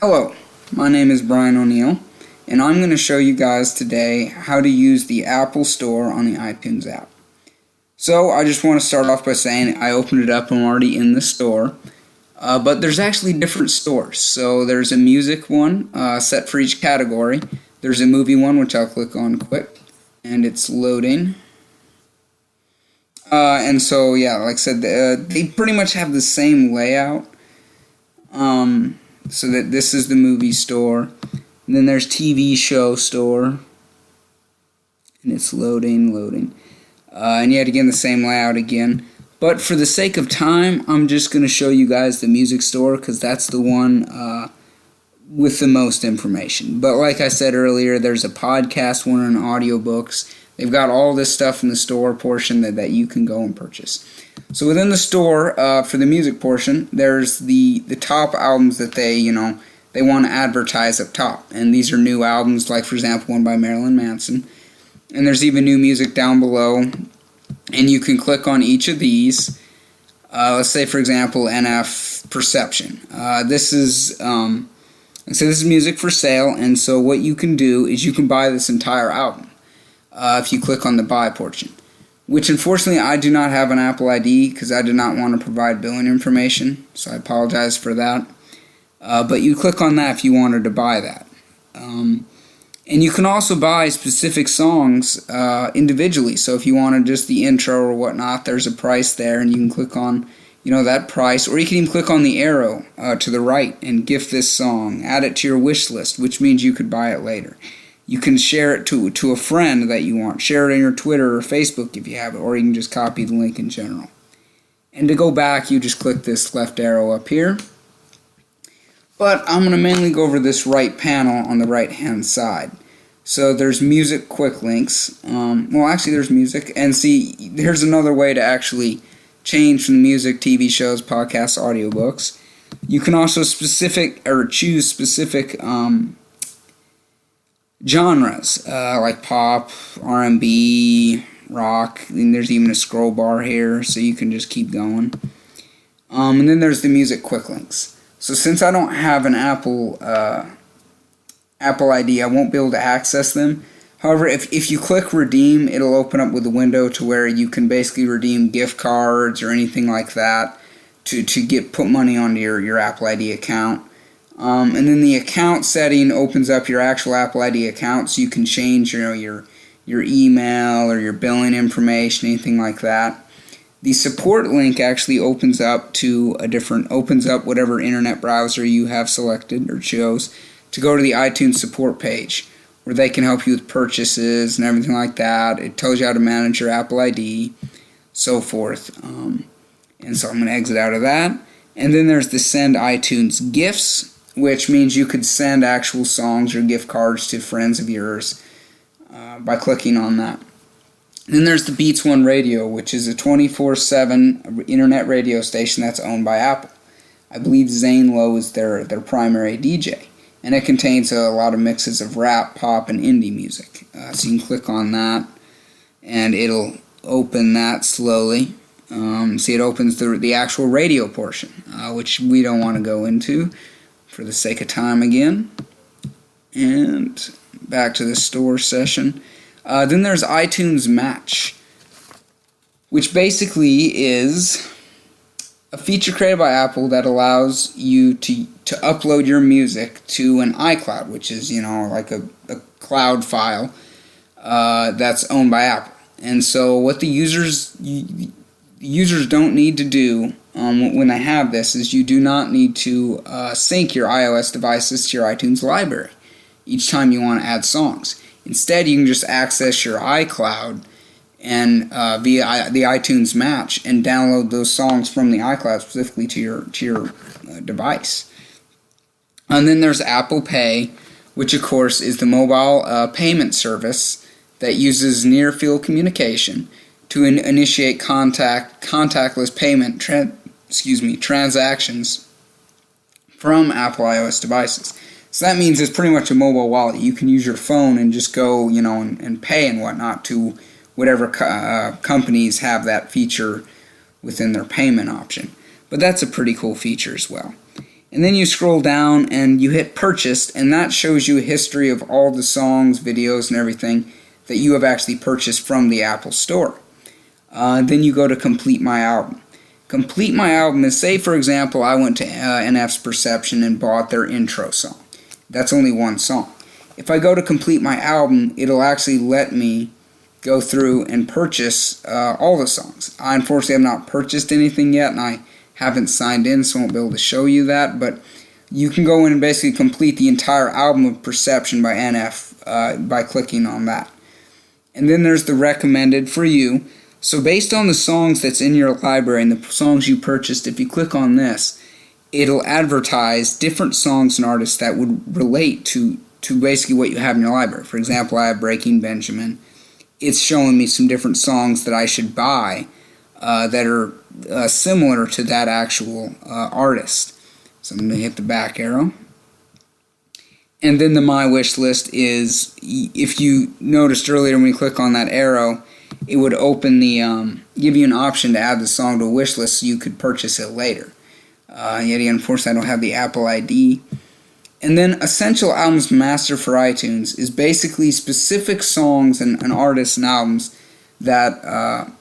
Hello, my name is Brian O'Neill, and I'm going to show you guys today how to use the Apple Store on the iTunes app. So I just want to start off by saying I opened it up and I'm already in the store, but there's actually different stores. So there's a music one set for each category. There's a movie one, which I'll click on quick, and it's loading. And so, yeah, like I said, they pretty much have the same layout. So that this is the movie store. And then there's TV show store. And it's loading. And yet again, the same layout again. But for the sake of time, I'm just going to show you guys the music store because that's the one with the most information. But like I said earlier, there's a podcast one and audiobooks. They've got all this stuff in the store portion that you can go and purchase. So within the store, for the music portion, there's the top albums that they want to advertise up top. And these are new albums, like for example one by Marilyn Manson. And there's even new music down below. And you can click on each of these. Let's say for example NF Perception. This is music for sale, and so what you can do is you can buy this entire album if you click on the buy portion. Which unfortunately I do not have an Apple ID because I did not want to provide billing information, so I apologize for that. But you click on that if you wanted to buy that. And you can also buy specific songs individually, so if you wanted just the intro or whatnot, there's a price there, and you can click on that price, or you can even click on the arrow to the right and gift this song, add it to your wish list, which means you could buy it later. You can share it to a friend that you want. Share it on your Twitter or Facebook if you have it, or you can just copy the link in general. And to go back, you just click this left arrow up here. But I'm going to mainly go over this right panel on the right-hand side. So there's music quick links. There's music. And see, here's another way to actually change from music, TV shows, podcasts, audiobooks. You can also choose specific genres, like pop, R&B, rock, and there's even a scroll bar here, so you can just keep going. And then there's the music quick links. So since I don't have an Apple ID, I won't be able to access them. However, if you click redeem, it'll open up with a window to where you can basically redeem gift cards or anything like that to put money onto your Apple ID account. And then the account setting opens up your actual Apple ID account, so you can change your email or your billing information, anything like that. The support link actually opens up whatever internet browser you have selected or chose to go to the iTunes support page, where they can help you with purchases and everything like that. It tells you how to manage your Apple ID, so forth. And so I'm going to exit out of that. And then there's the Send iTunes Gifts, which means you could send actual songs or gift cards to friends of yours by clicking on that. Then there's the Beats One Radio, which is a 24/7 internet radio station that's owned by Apple. I believe Zane Lowe is their primary DJ, and it contains a lot of mixes of rap, pop, and indie music. So you can click on that, and it'll open that slowly. See, it opens the actual radio portion, which we don't want to go into for the sake of time again. And back to the store session. Then there's iTunes Match, which basically is a feature created by Apple that allows you to upload your music to an iCloud, which is, like a cloud file that's owned by Apple. And so what the users don't need to do when they have this is you do not need to sync your iOS devices to your iTunes library each time you want to add songs. Instead, you can just access your iCloud and via the iTunes Match and download those songs from the iCloud specifically to your device. And then there's Apple Pay, which of course is the mobile payment service that uses near-field communication to initiate contactless payment transactions from Apple iOS devices. So that means it's pretty much a mobile wallet. You can use your phone and just go, and pay and whatnot to whatever companies have that feature within their payment option. But that's a pretty cool feature as well. And then you scroll down and you hit purchased, and that shows you a history of all the songs, videos, and everything that you have actually purchased from the Apple Store. Then you go to complete my album. Complete my album is, say for example, I went to NF's Perception and bought their intro song. That's only one song. If I go to complete my album, it'll actually let me go through and purchase all the songs. I unfortunately have not purchased anything yet, and I haven't signed in, so I won't be able to show you that, but you can go in and basically complete the entire album of Perception by NF by clicking on that. And then there's the recommended for you. So based on the songs that's in your library and the songs you purchased, if you click on this, it'll advertise different songs and artists that would relate to basically what you have in your library. For example, I have Breaking Benjamin. It's showing me some different songs that I should buy that are similar to that actual artist. So I'm going to hit the back arrow. And then the My Wish list is, if you noticed earlier when you click on that arrow, it would open the, give you an option to add the song to a wish list so you could purchase it later. Yet again, unfortunately, I don't have the Apple ID. And then Essential Albums Master for iTunes is basically specific songs and artists and albums that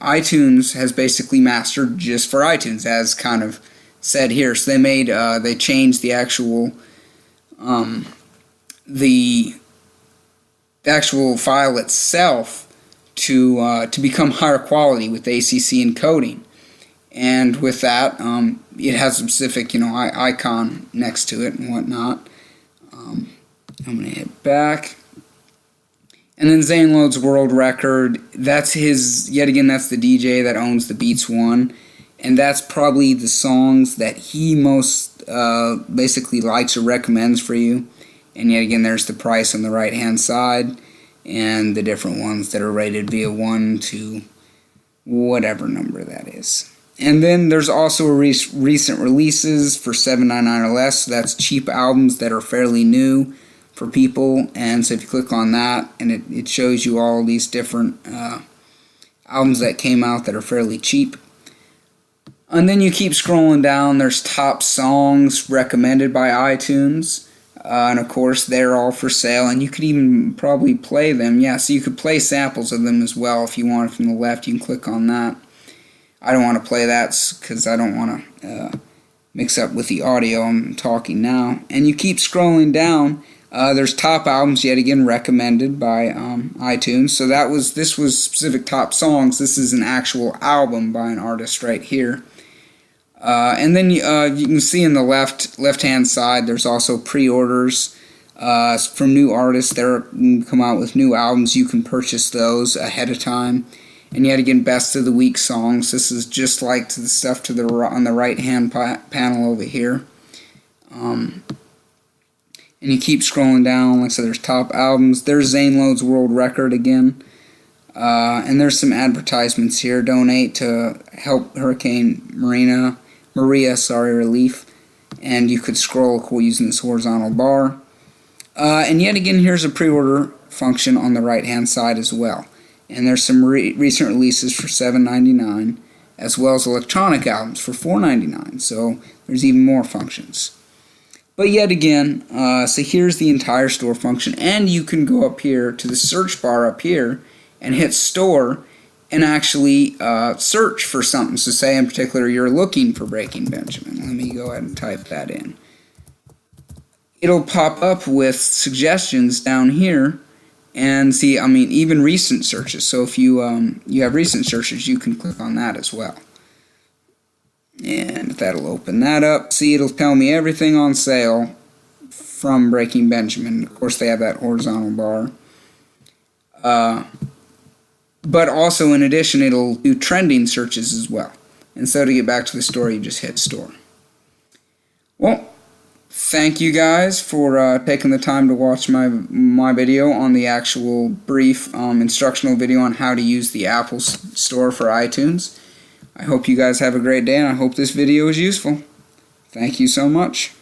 iTunes has basically mastered just for iTunes, as kind of said here. So they changed the actual file itself to become higher quality with ACC encoding, and with that, it has a specific icon next to it and whatnot. I'm going to hit back. And then Zane Loade's World Record, that's yet again, that's the DJ that owns the Beats One, and that's probably the songs that he most basically likes or recommends for you. And yet again, there's the price on the right hand side, and the different ones that are rated via 1 to whatever number that is. And then there's also recent releases for $7.99 or less, so that's cheap albums that are fairly new for people. And so if you click on that, and it shows you all these different albums that came out that are fairly cheap. And then you keep scrolling down, there's top songs recommended by iTunes, and of course they're all for sale, and you could even probably play them. Yeah, so you could play samples of them as well if you want. From the left, you can click on that. I don't want to play that because I don't want to mix up with the audio. I'm talking now. And you keep scrolling down. There's top albums, yet again, recommended by iTunes. So this was specific top songs. This is an actual album by an artist right here. And then you can see in the left-hand side, there's also pre-orders from new artists that come out with new albums. You can purchase those ahead of time. And yet again, best of the week songs. This is just like the stuff on the right-hand panel over here. And you keep scrolling down. Like I said, there's top albums. There's Zane Loade's World Record again. And there's some advertisements here. Donate to help Hurricane Maria relief. And you could scroll using this horizontal bar. And yet again, here's a pre-order function on the right-hand side as well. And there's some recent releases for $7.99, as well as electronic albums for $4.99. So there's even more functions. But yet again, so here's the entire store function, and you can go up here to the search bar up here and hit store and actually search for something. So say in particular you're looking for Breaking Benjamin. Let me go ahead and type that in. It'll pop up with suggestions down here. And see, even recent searches. So if you have recent searches, you can click on that as well. And that'll open that up. See, it'll tell me everything on sale from Breaking Benjamin. Of course, they have that horizontal bar. But also, in addition, it'll do trending searches as well. And so to get back to the store, you just hit store. Well, thank you guys for taking the time to watch my video on the actual brief instructional video on how to use the Apple Store for iTunes. I hope you guys have a great day, and I hope this video is useful. Thank you so much.